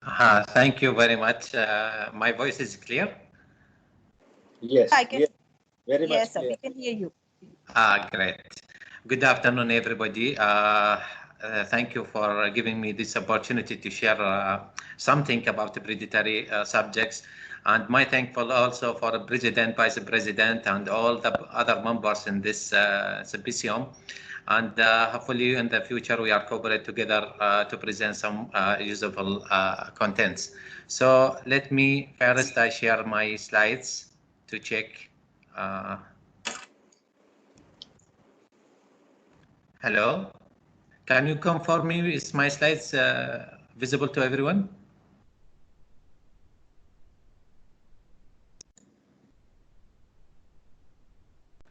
Thank you very much. My voice is clear? Yes, I can. yes, very much Yes, sir, clear. we can hear you. Great. Good afternoon, everybody. Thank you for giving me this opportunity to share something about the predatory subjects. And my thankful also for the President, Vice President, and all the other members in this symposium. And hopefully in the future we are cooperate together to present some usable contents. So let me first share my slides to check. Hello, can you confirm me? Is my slides visible to everyone?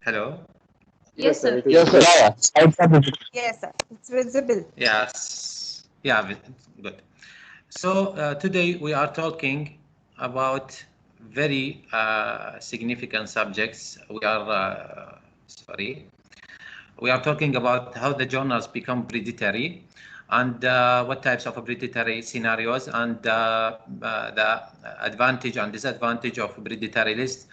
Hello. Yes, sir. Yes, sir. Yes, sir. It's visible. Yes. Yeah. Good. So today we are talking about very significant subjects. We are talking about how the journals become predatory and what types of predatory scenarios and the advantage and disadvantage of predatory lists,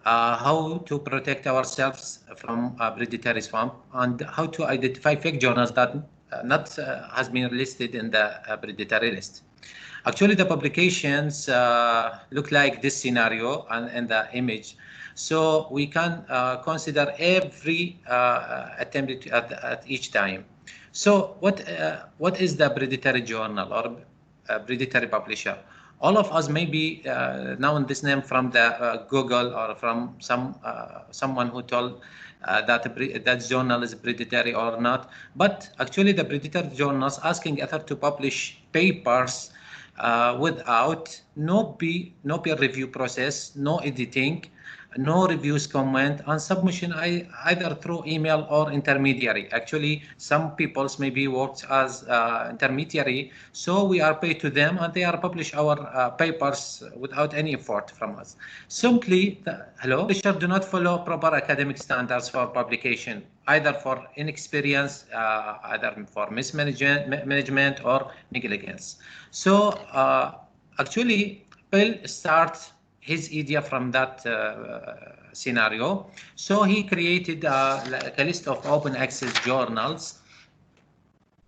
how to protect ourselves from predatory swamp, and how to identify fake journals that not has been listed in the predatory list. Actually, the publications look like this scenario and in the image. So we can consider every attempt at each time. So what is the predatory journal or predatory publisher? All of us may be known this name from the Google or from someone who told that journal is predatory or not. But actually, the predatory journals asking others to publish papers without no peer review process, no editing, no reviews comment, and submission either through email or intermediary. Actually, some peoples maybe works as intermediary, so we are paid to them and they are publish our papers without any effort from us. Simply, publishers do not follow proper academic standards for publication, either for inexperience, either for mismanagement or negligence. So actually, Bill starts his idea from that scenario. So he created like a list of open access journals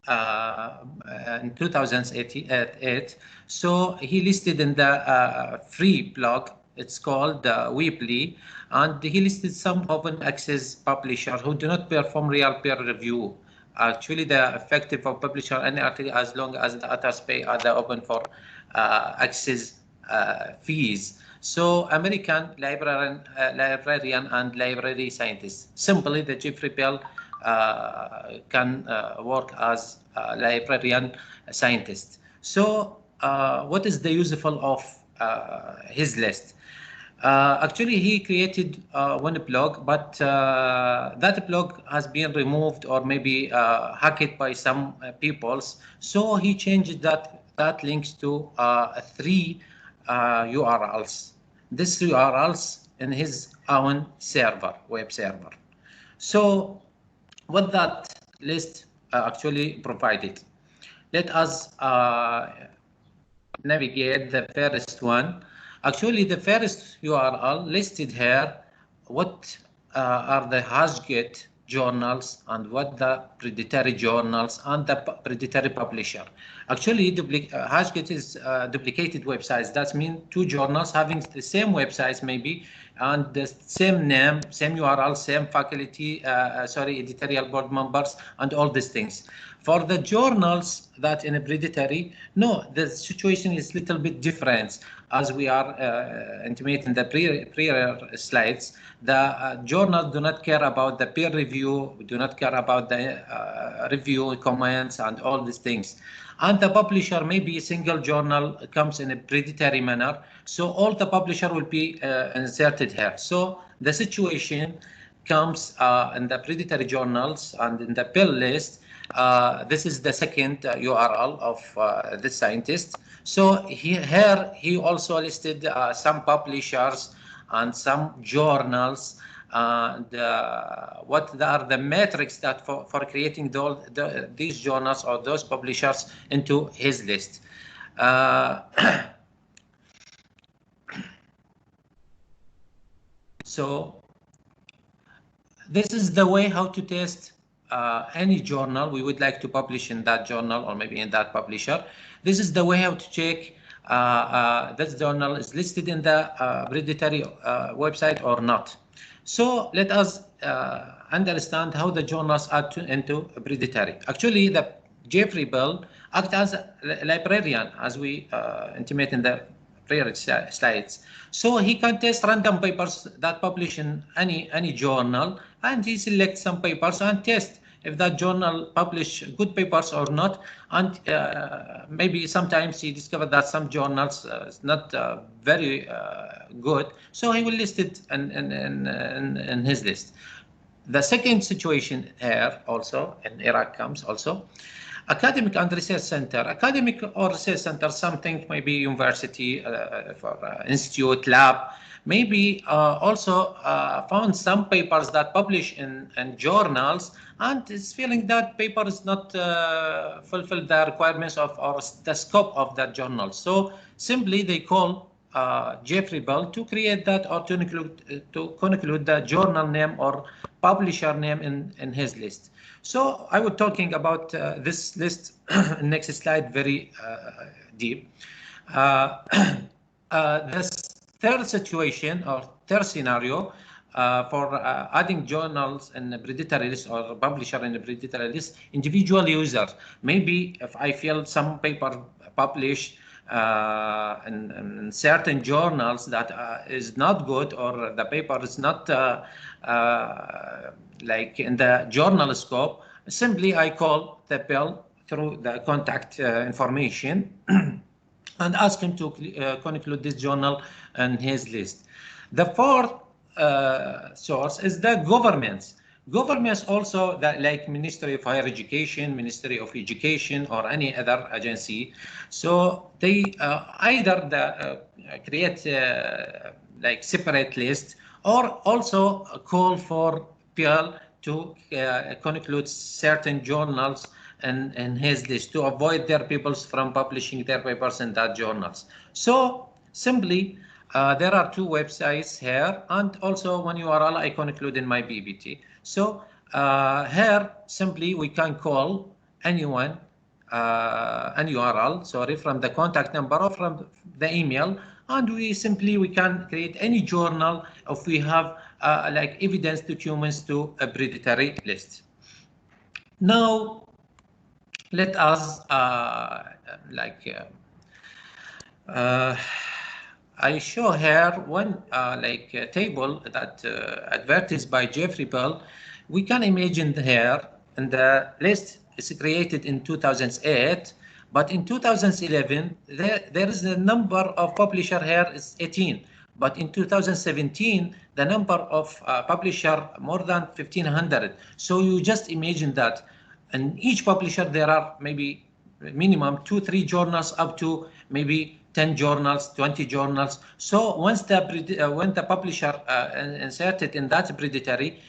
in 2008. So he listed in the free blog, it's called Weebly, and he listed some open access publishers who do not perform real peer review. Actually, the effective for publisher any article as long as the authors pay the open for access fees. So American librarian and library scientists. Simply, the Jeffrey Bell can work as a librarian scientist. So what is the useful of his list? Actually, he created one blog, but that blog has been removed or maybe hacked by some peoples. So he changed that links to 3 URLs. This URLs in his own server, web server. So what that list actually provided. Let us navigate the first one. Actually, the first URL listed here what are the HashGate journals and what the predatory journals and the predatory publisher. Actually, HashGate is duplicated websites. That means 2 journals having the same websites maybe and the same name, same URL, same faculty, editorial board members, and all these things. For the journals that in a predatory, no, the situation is a little bit different. As we are intimating the prior slides, the journals do not care about the peer review, do not care about the review comments and all these things. And the publisher, maybe a single journal comes in a predatory manner, so all the publisher will be inserted here. So the situation comes in the predatory journals and in the pill list. This is the second URL of this scientist. So here he also listed some publishers and some journals and what are the metrics that for creating these journals or those publishers into his list. So this is the way how to test any journal we would like to publish in that journal or maybe in that publisher. This is the way how to check this journal is listed in the hereditary website or not. So let us understand how the journals are into hereditary. Actually, the Jeffrey Bell acts as a librarian, as we intimate in the prior slides. So he can test random papers that publish in any journal, and he selects some papers and test if that journal publish good papers or not. And maybe sometimes he discovered that some journals is not very good, so he will list it in his list. The second situation here also in Iraq comes also. Academic and research center. Academic or research center, something maybe university, for institute, lab, maybe also found some papers that publish in journals and is feeling that paper is not fulfill the requirements of or the scope of that journal. So simply they call Jeffrey Bell to create that or to conclude the journal name or publisher name in his list. So I was talking about this list next slide very deep. This third situation or third scenario for adding journals in the hereditary list or publisher in the hereditary list, individual user. Maybe if I feel some paper published in certain journals that is not good or the paper is not like in the journal scope, simply I call the Bell through the contact information and ask him to conclude this journal in his list. The fourth source is the governments. Governments also, that like Ministry of Higher Education, Ministry of Education, or any other agency. So they either create like separate list or also call for Bell to conclude certain journals in his list to avoid their peoples from publishing their papers in that journals. So simply, there are two websites here and also one URL I conclude in my PPT. So here simply we can call anyone, an URL, sorry, from the contact number or from the email, and we can create any journal if we have like evidence documents to a hereditary list. Now let us I show here one table that advertised by Jeffrey Bell. We can imagine here, and the list is created in 2008, but in 2011 there is a number of publisher here is 18, but in 2017 the number of publisher more than 1,500. So you just imagine that in each publisher there are maybe minimum 2-3 journals up to maybe 10 journals, 20 journals. So once when the publisher inserted in that hereditary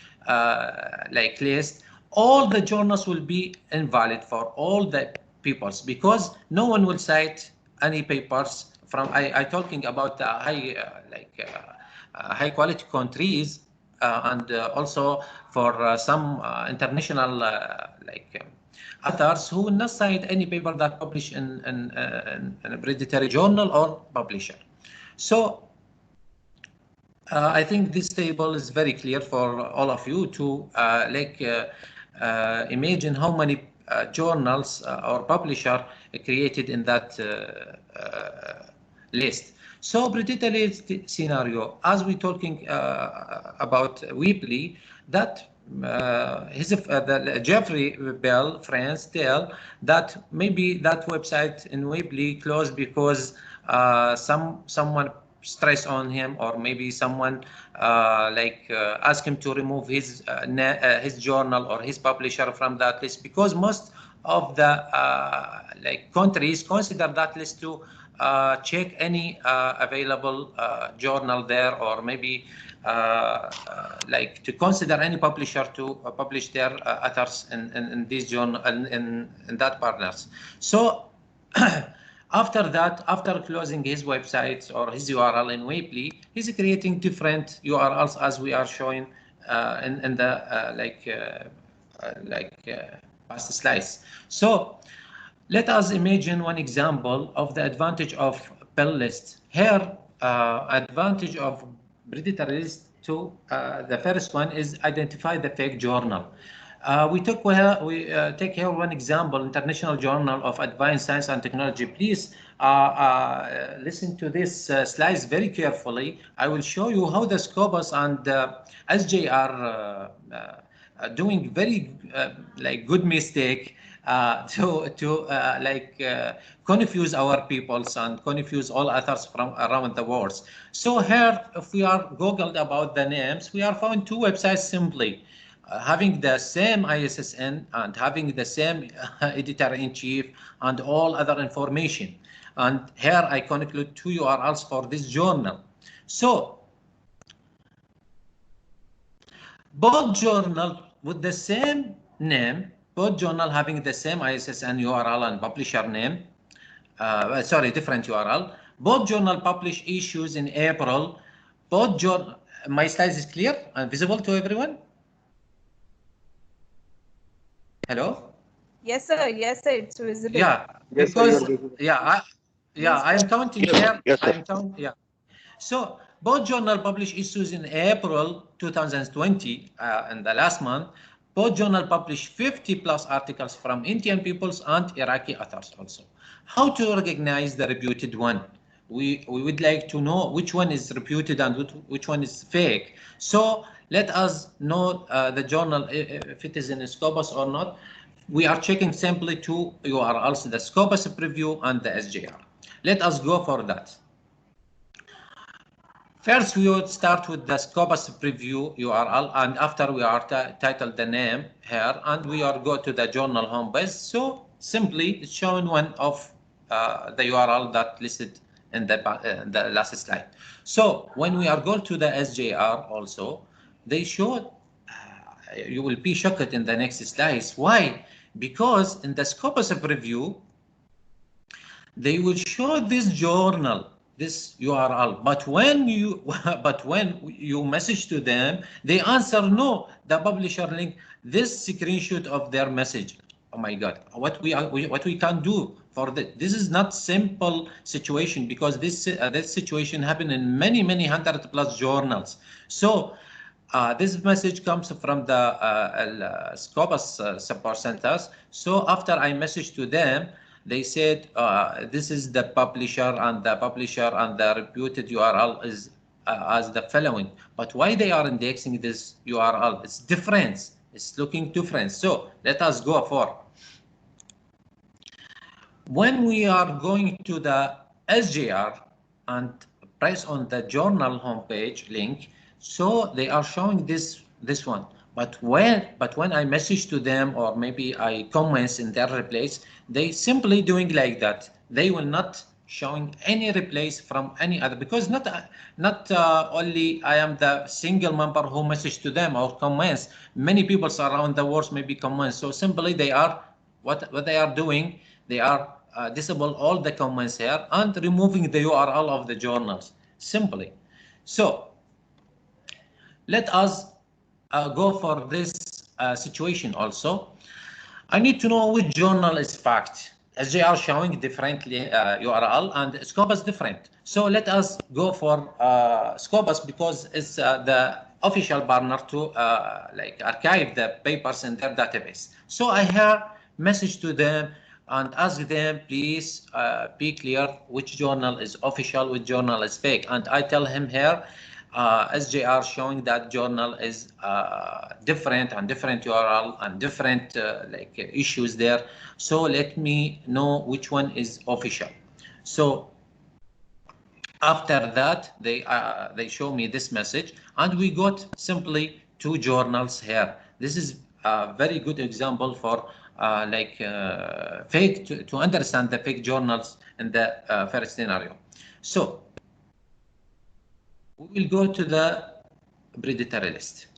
list, all the journals will be invalid for all the papers because no one will cite any papers from. I talking about the high quality countries and also for some international authors who will not cite any paper that published in a hereditary journal or publisher. So I think this table is very clear for all of you to imagine how many journals or publisher created in that list. So hereditary scenario, as we're talking about Weebly, that Jeffrey Bell, France, tell that maybe that website in Weebly closed because someone stressed on him, or maybe someone asked him to remove his journal or his publisher from that list, because most of the countries consider that list to check any available journal there, or maybe to consider any publisher to publish their authors in these journal in that partners. So After that, after closing his website or his URL in Weebly, he's creating different URLs as we are showing in the past slides. So let us imagine one example of the advantage of Pell list. Here, advantage of predatory list to the first one is identify the fake journal. We take here one example, International Journal of Advanced Science and Technology. Please listen to this slides very carefully. I will show you how the Scopus and SJ are doing very good mistake to confuse our peoples and confuse all others from around the world. So here, if we are googled about the names, we are found two websites simply having the same ISSN and having the same editor-in-chief and all other information. And here I conclude two URLs for this journal. So both journal with the same name, both journal having the same ISSN URL and publisher name, different URL. Both journal publish issues in April. Both journal, my slides is clear and visible to everyone? Hello? Yes, sir. Yes, sir. It's visible. Yeah, Yes, sir, because you are visible. I am counting Yes, here. yes, sir. I am counting. Yeah. So both journal publish issues in April 2020, in the last month. Both journal publish 50 plus articles from Indian peoples and Iraqi authors also. How to recognize the reputed one? We would like to know which one is reputed and which one is fake. So let us know the journal if it is in Scopus or not. We are checking simply two URLs, the Scopus preview and the SJR. Let us go for that. First, we would start with the Scopus preview URL, and after we are titled the name here, and we are go to the journal homepage. So simply it's showing one of the URL that listed in the last slide. So when we are going to the SJR also, they show, you will be shocked in the next slides. Why? Because in the Scopus preview, they will show this journal, this URL, but when you message to them, they answer no, the publisher link, this screenshot of their message. Oh my God, what we can do for this? This is not simple situation, because this situation happened in many 100+ journals. So this message comes from the Scopus support centers. So after I message to them, they said this is the publisher, and the reputed URL is as the following. But why they are indexing this URL? It's different. It's looking different. So let us go for. When we are going to the SJR and press on the journal homepage link, so they are showing this one. But when I message to them, or maybe I comment in their replies, they simply doing like that. They will not showing any replies from any other, because not only I am the single member who message to them or comments. Many people around the world maybe comments. So simply they are what they are doing. They are disable all the comments here and removing the URL of the journals simply. So let us go for this situation also. I need to know which journal is fact, as they are showing differently URL, and Scopus different. So let us go for Scopus, because it's the official partner to archive the papers in their database. So I have message to them and ask them, please be clear which journal is official, which journal is fake. And I tell him here, SJR showing that journal is different and different URL and different issues there. So let me know which one is official. So after that, they show me this message, and we got simply two journals here. This is a very good example for fake to understand the fake journals in the first scenario. So we will go to the predatory list.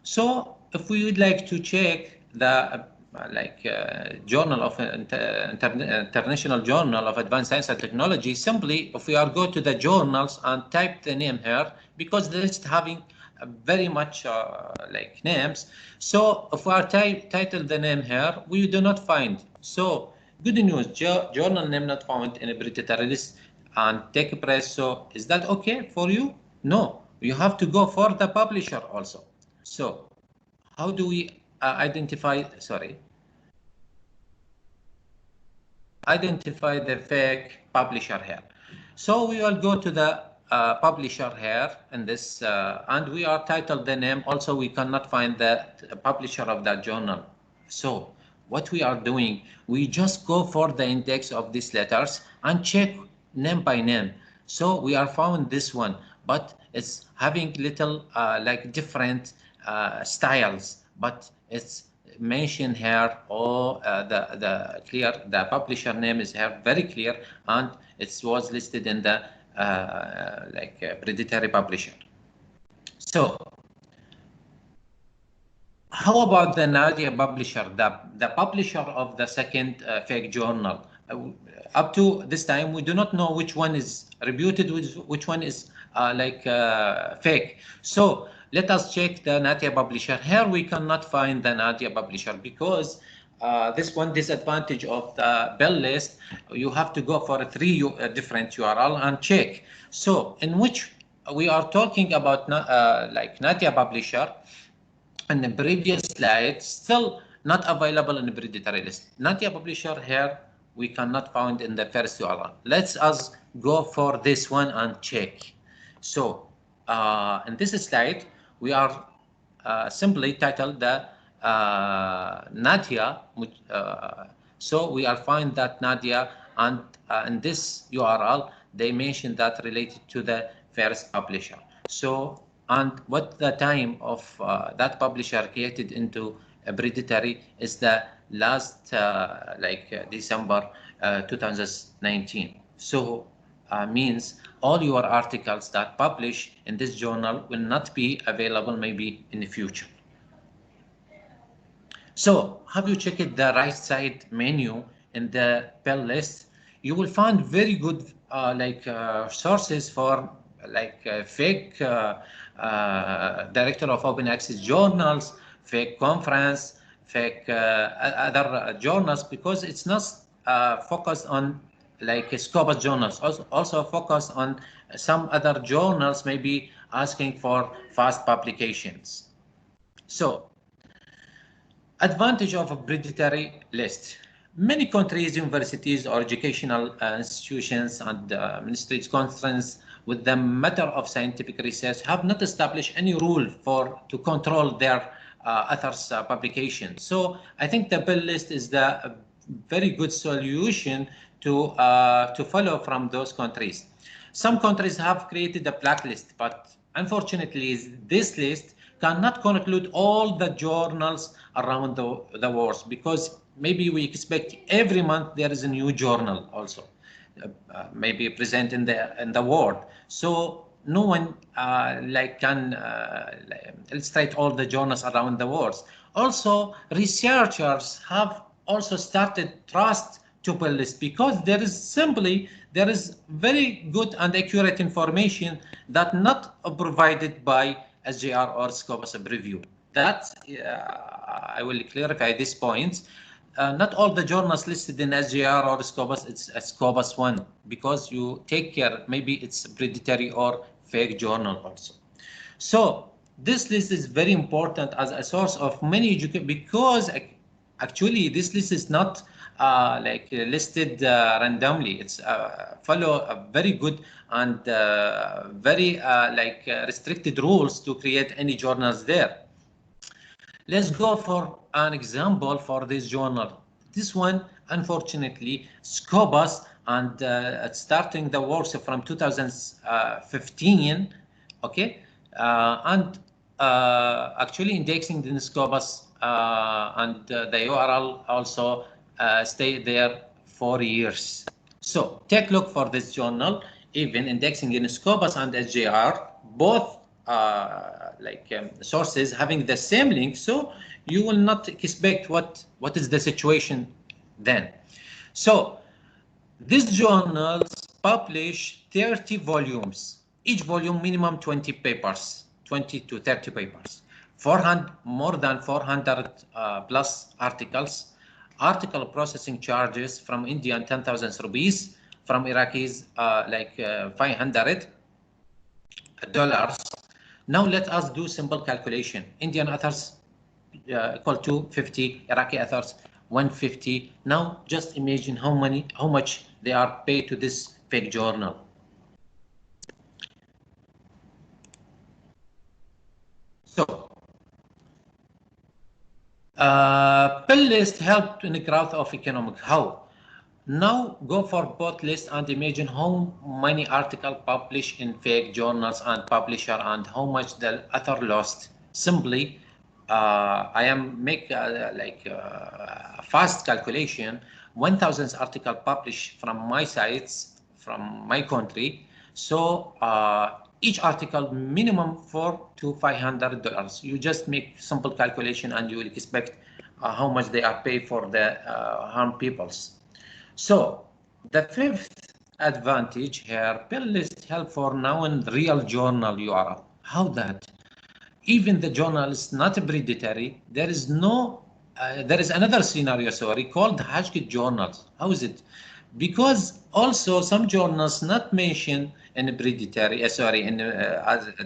So if we would like to check the journal of International Journal of Advanced Science and Technology, simply if we are go to the journals and type the name here, because the list having very much names. So if we are title the name here, we do not find. So good news, journal name not found in a predatory list and take price. So is that okay for you? No, you have to go for the publisher also. So how do we identify the fake publisher here? So we will go to the publisher here in this, and we are titled the name. Also, we cannot find the publisher of that journal. So what we are doing, we just go for the index of these letters and check name by name. So we are found this one, but it's having little different styles, but it's mentioned here, or the publisher name is here very clear, and it was listed in the predatory publisher. So how about the Nadia publisher, the publisher of the second fake journal? Up to this time, we do not know which one is reputed, which one is fake. So let us check the Nadia publisher. Here we cannot find the Nadia publisher because this one disadvantage of the bell list, you have to go for 3 different URL and check. So in which we are talking about Nadia publisher, and the previous slide still not available in the predatory list. Nadia publisher here we cannot find in the first URL. Let's us go for this one and check. So in this slide we are simply titled the Nadia. So we are find that Nadia, and in this URL they mentioned that related to the first publisher. So and what the time of that publisher created into a predatory is the last December 2019. So means all your articles that publish in this journal will not be available maybe in the future. So have you checked the right side menu in the bell list? You will find very good sources for fake director of open access journals, fake conference, fake other journals, because it's not focused on Scopus Journals, also focus on some other journals maybe asking for fast publications. So advantage of a predatory list. Many countries, universities or educational institutions and ministries conference with the matter of scientific research have not established any rule to control their authors' publication. So I think the bell list is the very good solution to follow from those countries. Some countries have created a blacklist, but unfortunately this list cannot conclude all the journals around the world, because maybe we expect every month there is a new journal also maybe present in the world. So no one can illustrate all the journals around the world. Also, researchers have also started trust to bell list, because there is very good and accurate information that not provided by SJR or Scopus review. That I will clarify this point. Not all the journals listed in SJR or Scopus, it's a Scopus one, because you take care, maybe it's predatory or fake journal also. So this list is very important as a source of many education, because actually this list is not listed randomly. It's follow a very good and very restricted rules to create any journals there. Let's go for an example for this journal. This one, unfortunately, Scopus, and starting the works from 2015, okay, and actually indexing in Scopus, and the URL also stay there 4 years. So take a look for this journal, even indexing in Scopus and SJR, both sources having the same link, so you will not expect what is the situation then. So these journals publish 30 volumes, each volume minimum 20 papers, 20 to 30 papers, more than 400 plus articles. Article processing charges from Indian 10,000 rupees, from Iraqis $500. Now let us do simple calculation. Indian authors equal to 50, Iraqi authors 150. Now just imagine how much they are paid to this fake journal. So Pill list helped in the growth of economic. How? Now go for both list and imagine how many articles published in fake journals and publisher and how much the author lost. Simply, I am make a fast calculation. 1,000 articles published from my sites, from my country. So each article minimum $400 to $500. You just make simple calculation and you will expect how much they are paid for the harm peoples. So the fifth advantage here, Pill list help for knowing real journal URL. How that? Even the journal is not predatory. There is another scenario, called hashtag journals. How is it? Because also some journals not mentioned in predatory, as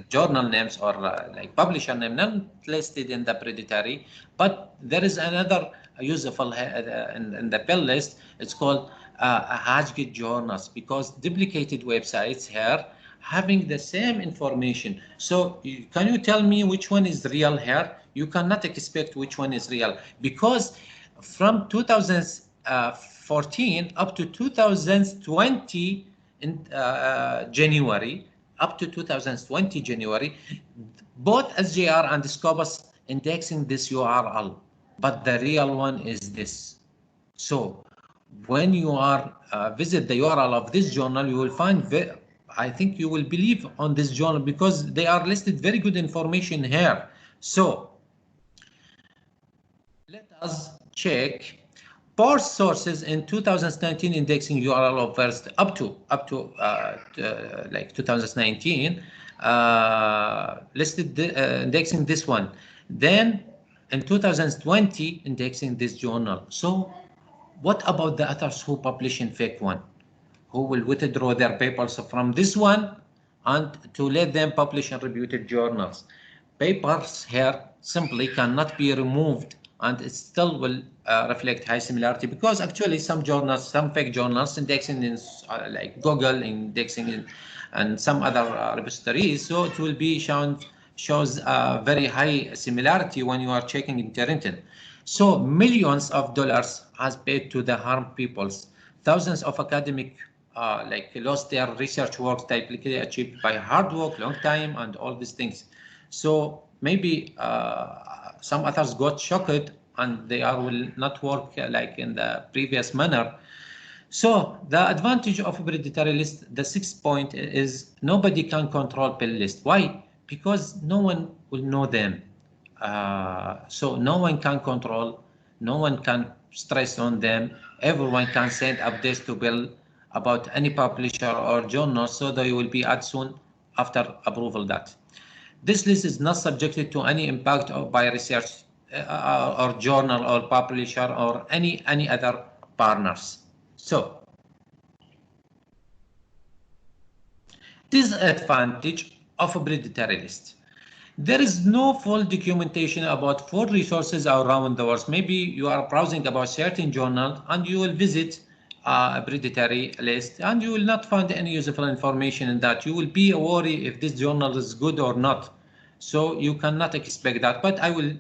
journal names or publisher name, not listed in the predatory, but there is another useful in the Pill list. It's called hashtag journals, because duplicated websites here having the same information. So can you tell me which one is real here? You cannot expect which one is real, because from 2014 up to 2020 in January, up to 2020 January, both SJR and Scopus indexing this URL, but the real one is this. So when you are visit the URL of this journal, you will find, I think you will believe on this journal because they are listed very good information here. So let us check Post sources in 2019 indexing URL of first up to 2019 listed indexing this one. Then in 2020 indexing this journal. So what about the others who publish in fake one, who will withdraw their papers from this one and to let them publish in reputed journals? Papers here simply cannot be removed and it still will reflect high similarity, because actually some journals, some fake journals indexing in like Google, indexing in and some other repositories, so it will be shows very high similarity when you are checking internet. So millions of dollars has paid to the harmed peoples. Thousands of academic lost their research work typically achieved by hard work, long time, and all these things. So maybe some others got shocked and they will not work like in the previous manner. So the advantage of a predatory list, the 6th point is nobody can control Pill list. Why? Because no one will know them. So no one can control, no one can stress on them. Everyone can send updates to Pill about any publisher or journal, so they will be added soon after approval that. This list is not subjected to any impact by research or journal or publisher or any other partners. So disadvantage of a predatory list. There is no full documentation about full resources around the world. Maybe you are browsing about certain journal and you will visit a predatory list and you will not find any useful information in that. You will be worried if this journal is good or not. So you cannot expect that, but I will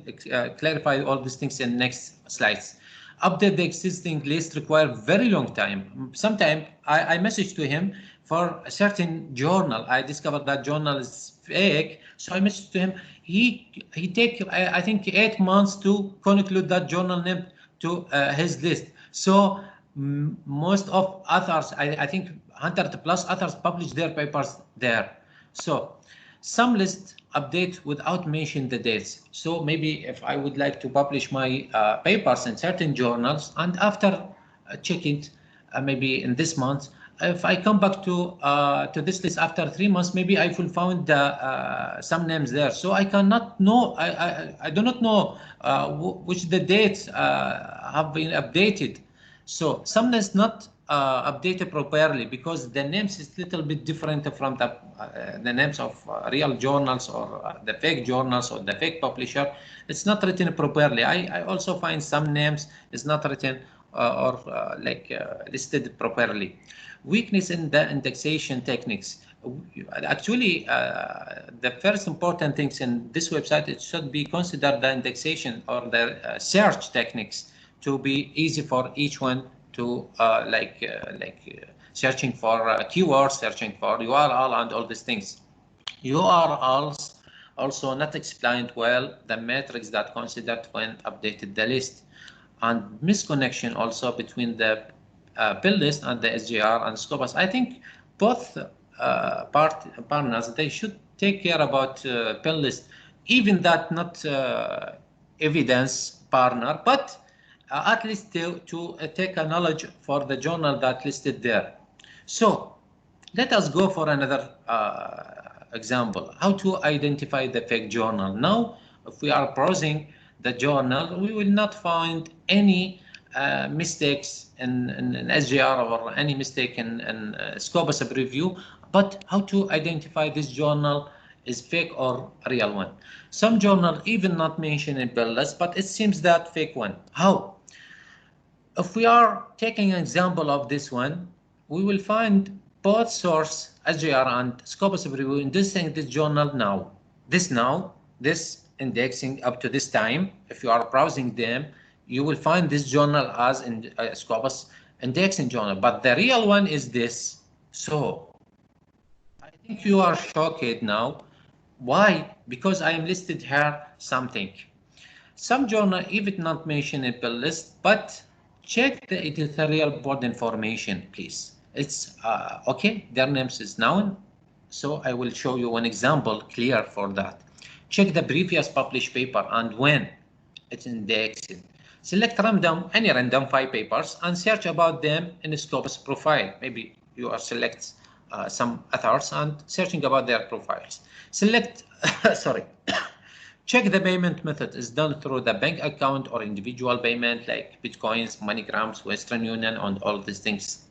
clarify all these things in next slides. Update the existing list require very long time. Sometimes I message to him for a certain journal. I discovered that journal is fake, so I messaged to him. He take I think 8 months to conclude that journal name to his list. So most of authors, I think 100+ authors publish their papers there. So Some lists update without mentioning the dates. So maybe if I would like to publish my papers in certain journals, and after checking maybe in this month, if I come back to this list after 3 months, maybe I will find some names there. So I cannot know. I do not know which the dates have been updated. So some lists not updated properly because the names is little bit different from the names of real journals or the fake journals or the fake publisher. It's not written properly. I also find some names is not written or listed properly. Weakness in the indexation techniques. Actually, the first important things in this website, it should be considered the indexation or the search techniques to be easy for each one to searching for keywords, searching for URL and all these things. URLs also not explained well, the metrics that considered when updated the list, and misconnection also between the build list and the SGR and Scopus. I think both partners, they should take care about build list, even that not evidence partner, but at least to take a knowledge for the journal that listed there. So let us go for another example, how to identify the fake journal. Now, if we are browsing the journal, we will not find any mistakes in SGR or any mistake in Scopus review, but how to identify this journal is fake or real one. Some journal even not mentioned in build list, but it seems that fake one. How? If we are taking an example of this one, we will find both source SGR and Scopus review indexing this journal now. This indexing up to this time. If you are browsing them, you will find this journal as in Scopus indexing journal, but the real one is this. So I think you are shocked now. Why? Because I am listed here something. Some journal even not mentioned in the list, but check the editorial board information, please. It's okay, their names is known. So I will show you one example clear for that. Check the previous published paper and when it's indexed. Select any random 5 papers and search about them in the Scopus profile. Maybe you are select some authors and searching about their profiles. Select, sorry, check the payment method is done through the bank account or individual payment like Bitcoins, MoneyGrams, Western Union, and all these things.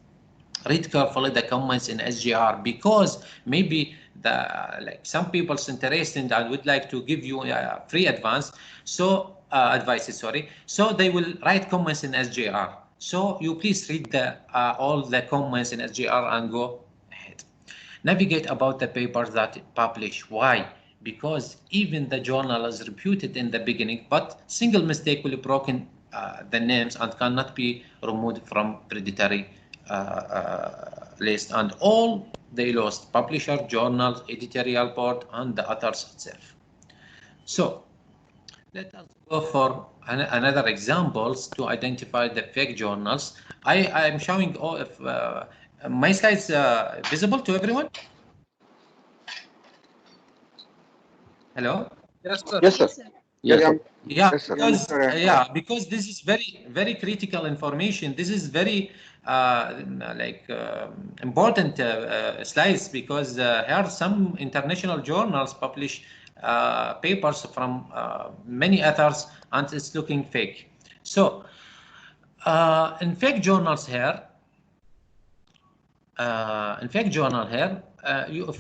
Read carefully the comments in SGR because maybe some people's interested and would like to give you a free advance. So advices, sorry. So they will write comments in SGR. So you please read all the comments in SGR and go ahead. Navigate about the papers that publish. Why? Because even the journal is reputed in the beginning, but single mistake will broken the names and cannot be removed from predatory list, and all they lost: publisher, journals, editorial board, and the authors itself. So let us go for another examples to identify the fake journals. I am showing all if my slides visible to everyone. Hello. Yes, sir. Yes, sir. Yes, sir. Yeah, Yes, sir. because because this is very critical information. This is very important slides because here some international journals publish papers from many authors and it's looking fake. So in fake journals here, if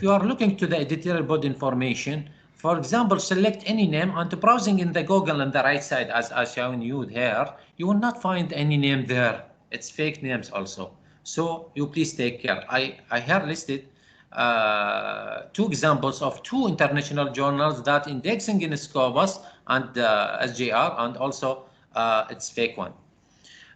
you are looking to the editorial board information, for example, select any name and browsing in the Google on the right side as shown you here, you will not find any name there. It's fake names also. So you please take care. I have listed 2 examples of 2 international journals that indexing in Scopus and SGR, and also it's fake one.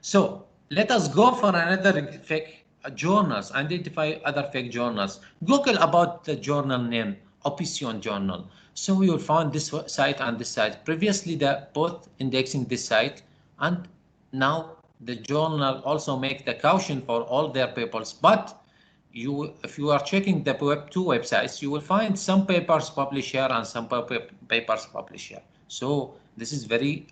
So let us go for another fake journals, identify other fake journals. Google about the journal name, Opinion Journal. So you will find this site and this site. Previously, both indexing this site, and now the journal also make the caution for all their papers, but if you are checking the two websites, you will find some papers published here and some papers published here. So this is very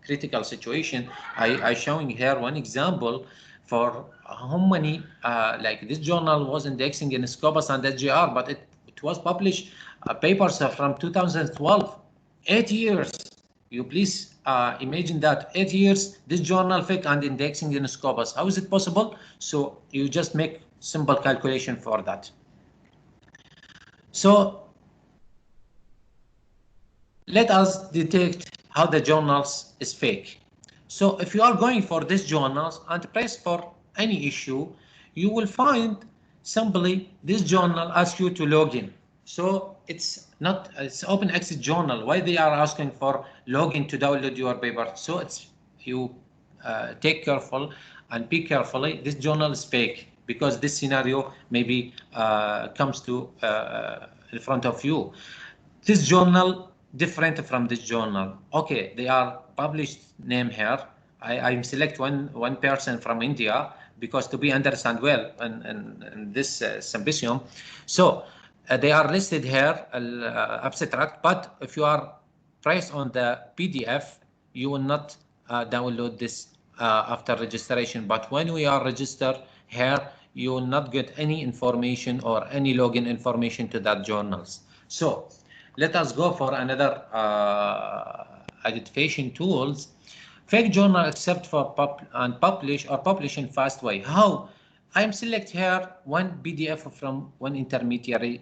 critical situation. I showing here one example for how many like this journal was indexing in Scopus and SGR, but it was published papers from 2012, 8 years. You please imagine that 8 years this journal fake and indexing in Scopus. How is it possible? So you just make simple calculation for that. So let us detect how the journals is fake. So if you are going for these journals and press for any issue, you will find simply this journal asks you to log in. So it's open access journal. Why they are asking for login to download your paper? So it's you take careful and be carefully. This journal is fake because this scenario maybe comes to in front of you. This journal different from this journal. Okay, they are published name here. I select one person from India because to be understand well in this symposium. So they are listed here abstract, but if you are pressed on the PDF, you will not download this after registration. But when we are registered here, you will not get any information or any login information to that journals. So let us go for another identification tools. Fake journal accept for publish or publish in fast way. How? I'm select here one PDF from one intermediary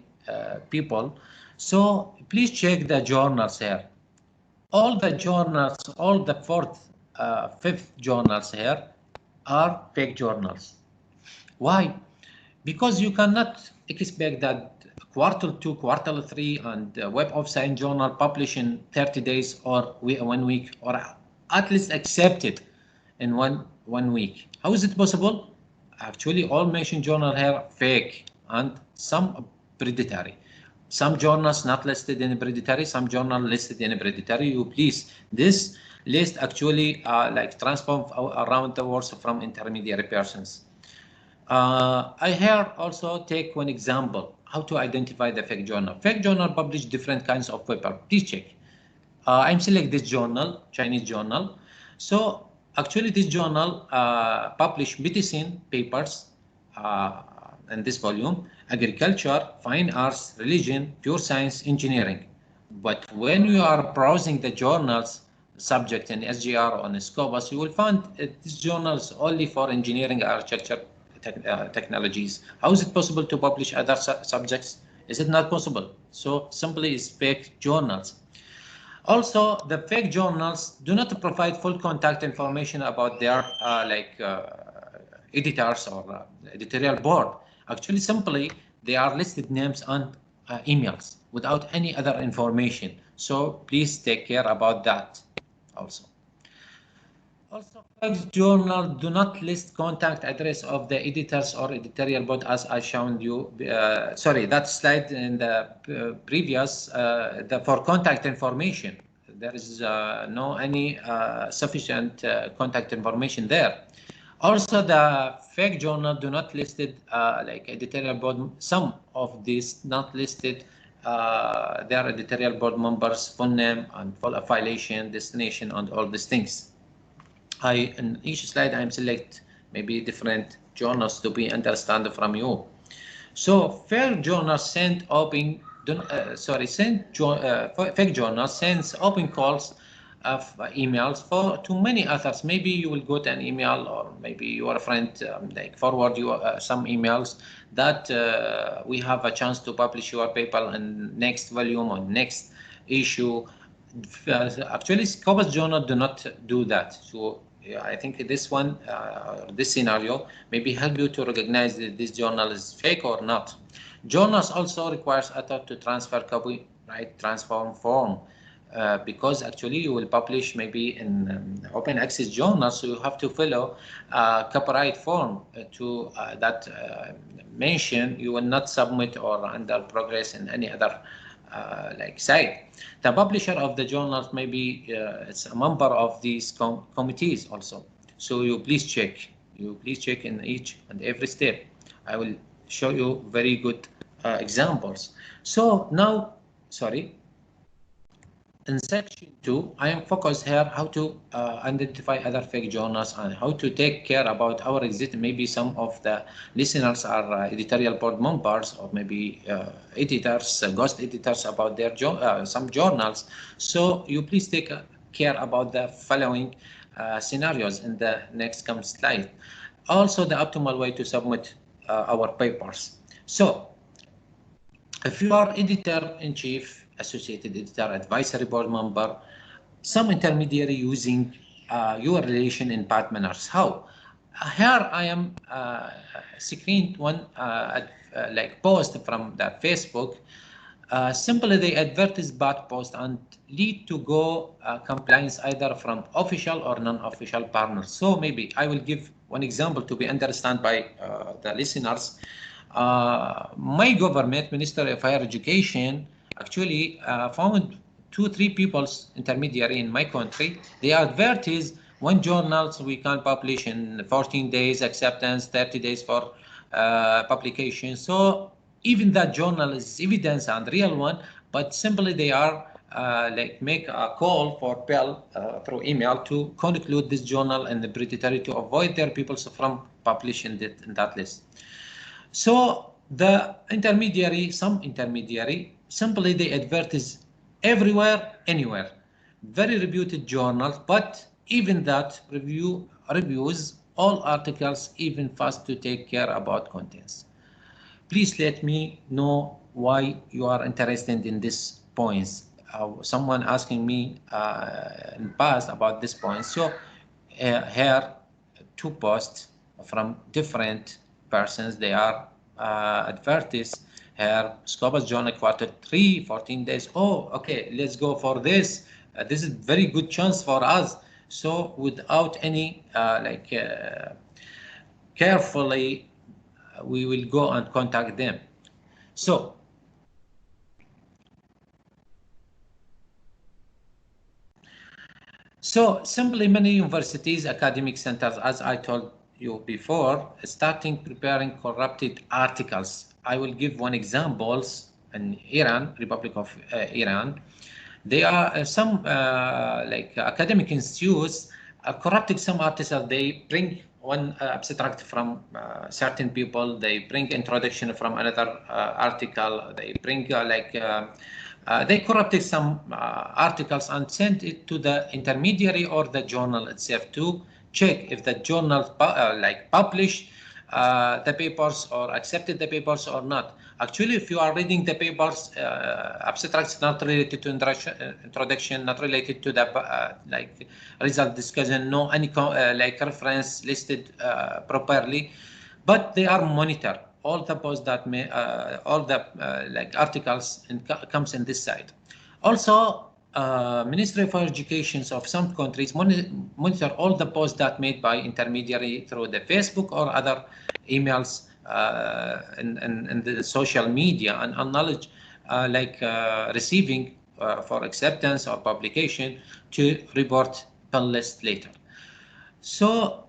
people. So please check the journals here. All the journals, all the fifth journals here are fake journals. Why? Because you cannot expect that quarter 2, quarter 3 and Web of Science journal publish in 30 days or 1 week, or at least accept it in one week. How is it possible? Actually, all mentioned journal here fake and some predatory. Some journals not listed in predatory, some journal listed in predatory. You please, this list actually like transform around the world from intermediary persons. I here also take one example, how to identify the fake journal. Fake journal publish different kinds of paper. Please check. I'm select this journal, Chinese journal. So actually this journal publish medicine papers in this volume, agriculture, fine arts, religion, pure science, engineering. But when you are browsing the journals subject in SGR on Scopus, you will find this journal is only for engineering, architecture, technologies. How is it possible to publish other subjects? Is it not possible? So simply it's fake journals. Also, the fake journals do not provide full contact information about their editors or editorial board. Actually, simply they are listed names and emails without any other information. So please take care about that also. Also, fake journal do not list contact address of the editors or editorial board as I showed you. Sorry, that slide in the previous for contact information. There is no any sufficient contact information there. Also, the fake journal do not listed like editorial board. Some of these not listed their editorial board members, phone name and full affiliation, destination, and all these things. In each slide, I'm select maybe different journals to be understand from you. So fake journals send open, fake journals sends open calls of emails to many others. Maybe you will get an email, or maybe your friend like forward you some emails that we have a chance to publish your paper in next volume or next issue. Actually, Scopus Journal do not do that. So I think this one, this scenario, maybe help you to recognize that this journal is fake or not. Journals also requires author to transfer copyright transform form because actually you will publish maybe in open access journal, so you have to follow copyright form to that mention. You will not submit or under progress in any other like site. The publisher of the journals maybe it's a member of these committees also. So you please check. You please check in each and every step. I will show you very good examples. So now, sorry, in section 2, I am focused here how to identify other fake journals and how to take care about our existing. Maybe some of the listeners are editorial board members or maybe editors, ghost editors about their some journals. So you please take care about the following scenarios in the next slide. Also, the optimal way to submit our papers. So, if you are editor-in-chief, associated editor, advisory board member, some intermediary using your relation in bad manners. How? Here I am screened one like post from the Facebook. Simply they advertise bad post and lead to go compliance either from official or non-official partners. So maybe I will give one example to be understood by the listeners. My government, Ministry of Higher Education, actually found 2-3 people's intermediary in my country. They advertise one journals we can publish in 14 days acceptance, 30 days for publication. So even that journal is evidence and real one, but simply they are like make a call for bill through email to conclude this journal and the predatory to avoid their people from publishing it in that list. So the intermediary, some intermediary, simply they advertise everywhere, anywhere. Very reputed journals, but even that reviews all articles, even fast to take care about contents. Please let me know why you are interested in these points. Someone asking me in the past about this point. So here, 2 posts from different persons. They are advertised here. Scopus Journal Q3, 14 days. Oh, okay, let's go for this. This is very good chance for us. So without any carefully, we will go and contact them. So simply many universities, academic centers, as I told you before, starting preparing corrupted articles. I will give one examples in Iran, Republic of Iran. There are some like academic institutes corrupting some articles. They bring one abstract from certain people. They bring introduction from another article. They bring they corrupted some articles and sent it to the intermediary or the journal itself to check if the journal published the papers or accepted the papers or not. Actually, if you are reading the papers, abstracts not related to introduction, not related to the result discussion, no any reference listed properly, but they are monitored. All the posts that may, all the articles comes in this side. Also, Ministry of Education of some countries monitor all the posts that made by intermediary through the Facebook or other emails in the social media and acknowledge receiving for acceptance or publication to report pull list later. So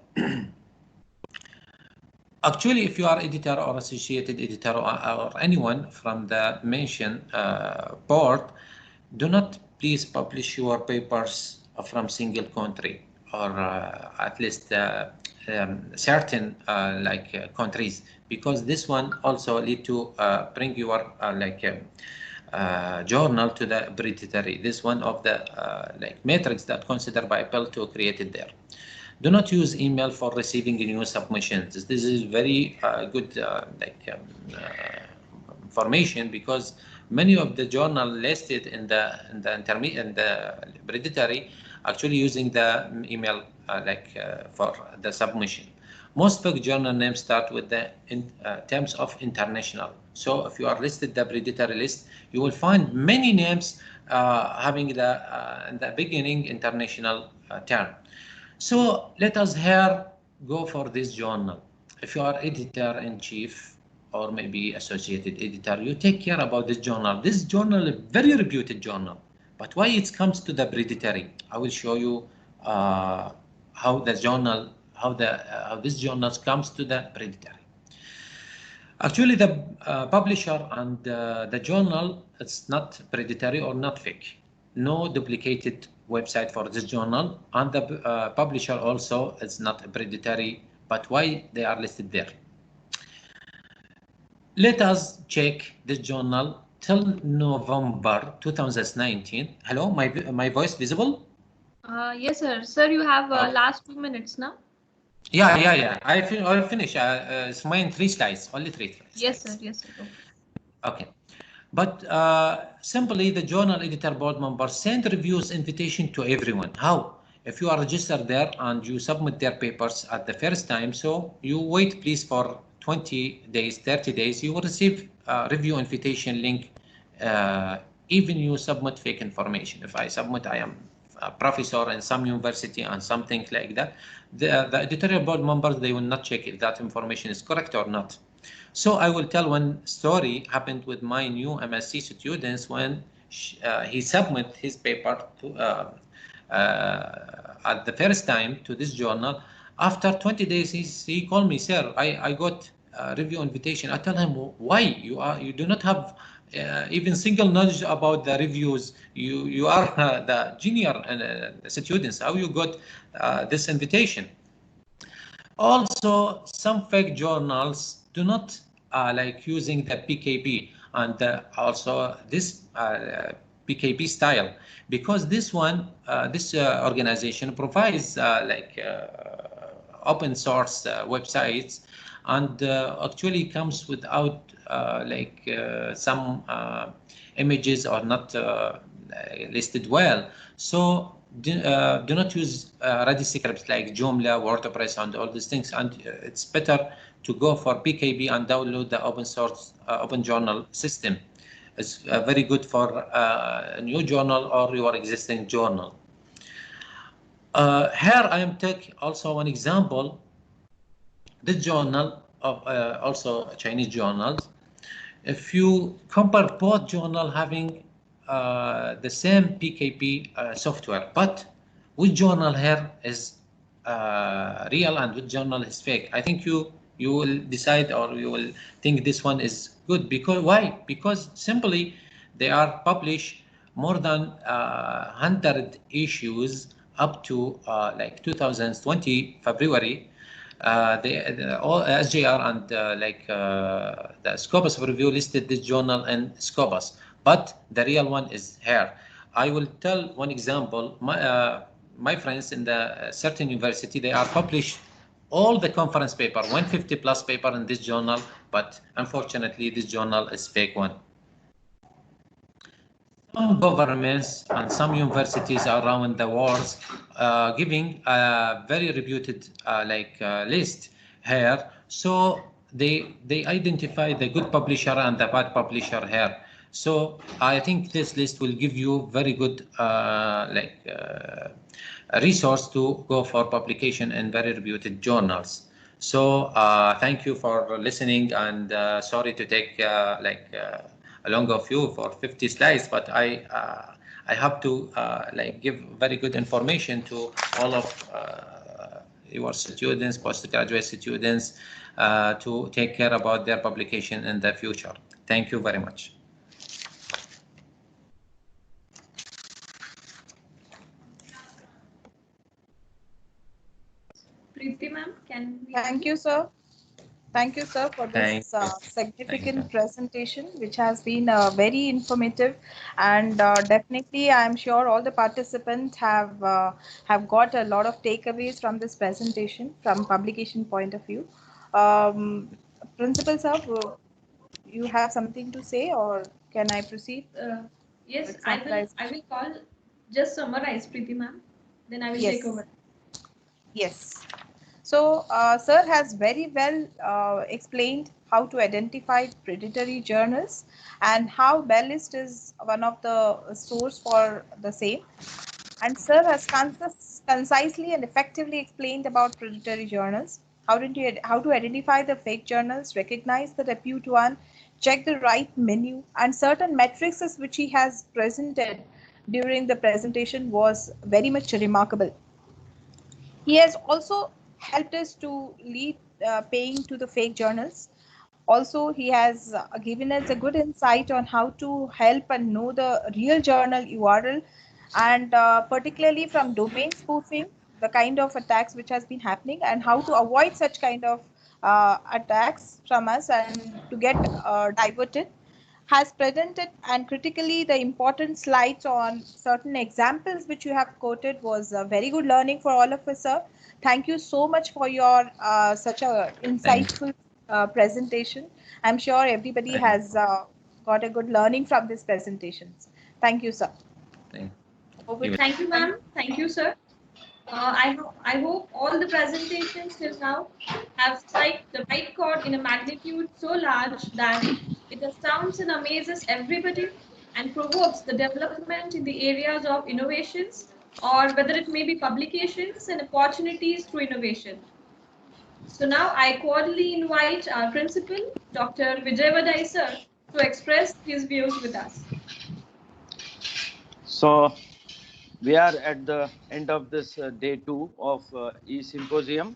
actually, if you are editor or associated editor or anyone from the mentioned board, do not please publish your papers from single country or at least certain countries, because this one also lead to bring your journal to the predatory. This one of the metrics that considered by Apple to created there. Do not use email for receiving new submissions. This is very good information, because many of the journal listed in the predatory actually using the email for the submission. Most book journal names start with the terms of international. So if you are listed the predatory list, you will find many names having the beginning international term. So let us here go for this journal. If you are editor-in-chief or maybe associated editor, you take care about this journal. This journal is a very reputed journal, but why it comes to the predatory? I will show you how this journal comes to the predatory. Actually, the publisher and the journal, it's not predatory or not fake. No duplicated website for this journal, and the publisher also is not predatory, but why they are listed there? Let us check this journal till November 2019. Hello, my voice visible? Yes, sir. Sir, you have last 2 minutes now. Yeah. I'll finish. It's mine 3 slides, only 3 slides. Yes, sir. Yes, sir. Okay. But simply the journal editor board members send reviews invitation to everyone. How? If you are registered there and you submit their papers at the first time, so you wait please for 20 days, 30 days, you will receive a review invitation link. Even you submit fake information. If I submit I am a professor in some university and something like that, the editorial board members, they will not check if that information is correct or not. So I will tell one story happened with my new MSc students when he submit his paper to, at the first time to this journal. After 20 days, he called me, sir, I got a review invitation. I tell him, why? You do not have even single knowledge about the reviews. You are the junior students. How you got this invitation? Also, some fake journals do not like using the PKP and also this PKP style, because this one, this organization provides open source websites and actually comes without some images or not listed well. So do not use ready scripts like Joomla, WordPress, and all these things. And it's better to go for PKB and download the open source open journal system. It's very good for a new journal or your existing journal. Here I am taking also one example. This journal of also Chinese journals. If you compare both journal having the same PKP software, but which journal here is real and which journal is fake, I think you will decide, or you will think this one is good. Because why? Because simply they are published more than 100 issues up to like 2020 February. All SJR and the Scopus review listed this journal in Scopus, but the real one is here. I will tell one example. My friends in the certain university, they are published all the conference paper, 150 plus paper in this journal, but unfortunately this journal is fake one. Some governments and some universities around the world giving a very reputed list here, so they identify the good publisher and the bad publisher here. So I think this list will give you very good resource to go for publication in very reputed journals. So thank you for listening, and sorry to take along of you for 50 slides, but I have to give very good information to all of your students, postgraduate students, to take care about their publication in the future. Thank you very much. Preeti ma'am, can we... Thank you, sir. Thank you, sir, for this significant presentation, which has been very informative, and definitely, I'm sure all the participants have got a lot of takeaways from this presentation from publication point of view. Principal sir, you have something to say, or can I proceed? Yes, I will call. Just summarize, Preeti ma'am. Then I will take over. Yes. So, sir has very well explained how to identify predatory journals and how Bellist is one of the source for the same. And sir has concisely and effectively explained about predatory journals, how to identify the fake journals, recognize the repute one, check the right menu, and certain metrics which he has presented during the presentation was very much remarkable. He has also helped us to lead paying to the fake journals. Also, he has given us a good insight on how to help and know the real journal URL, and particularly from domain spoofing, the kind of attacks which has been happening, and how to avoid such kind of attacks from us and to get diverted. Has presented and critically the important slides on certain examples which you have quoted was very good learning for all of us, sir. Thank you so much for your such a insightful presentation. I'm sure everybody has got a good learning from this presentations. Thank you, sir. Thank you, ma'am. Thank you, sir. I hope all the presentations till now have struck the right chord in a magnitude so large that it astounds and amazes everybody and provokes the development in the areas of innovations, or whether it may be publications and opportunities through innovation. So now I cordially invite our principal, Dr. Reviwers sir, to express his views with us. So we are at the end of this day 2 of e-Symposium.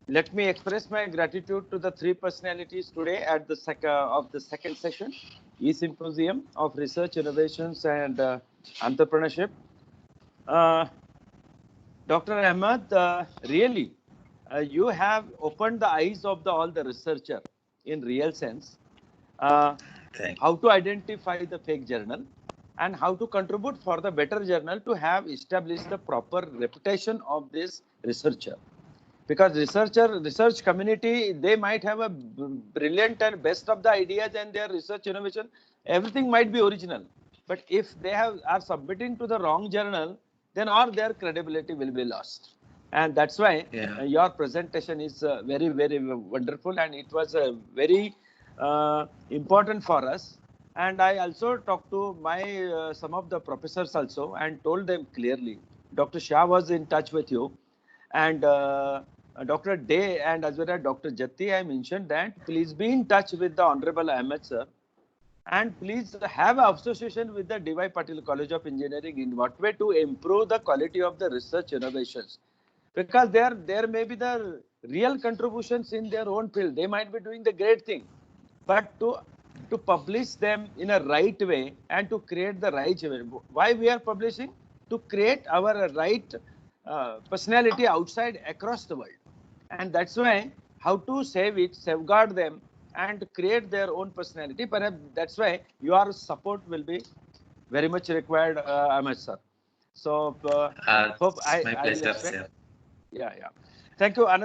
Let me express my gratitude to the 3 personalities today at the second session, e-Symposium of Research, Innovations and Entrepreneurship. Dr. Ahmed, really, you have opened the eyes of all the researcher in real sense. How to identify the fake journal and how to contribute for the better journal to have established the proper reputation of this researcher. Because research community, they might have a brilliant and best of the ideas and their research innovation, everything might be original. But if they are submitting to the wrong journal, then all their credibility will be lost. And that's why your presentation is very, very wonderful, and it was very important for us. And I also talked to my some of the professors also and told them clearly. Dr. Shah was in touch with you, and Dr. Day and as well as Dr. Jatti, I mentioned that please be in touch with the Honorable Ahmed sir, and please have an association with the D.Y. Patil College of Engineering in what way to improve the quality of the research innovations. Because there may be the real contributions in their own field. They might be doing the great thing, but to publish them in a right way and to create the right way. Why we are publishing? To create our right personality outside across the world. And that's why how to save it, safeguard them and create their own personality. Perhaps that's why your support will be very much required, Ahmed sir. So hope my pleasure, sir. Yeah. Thank you. Another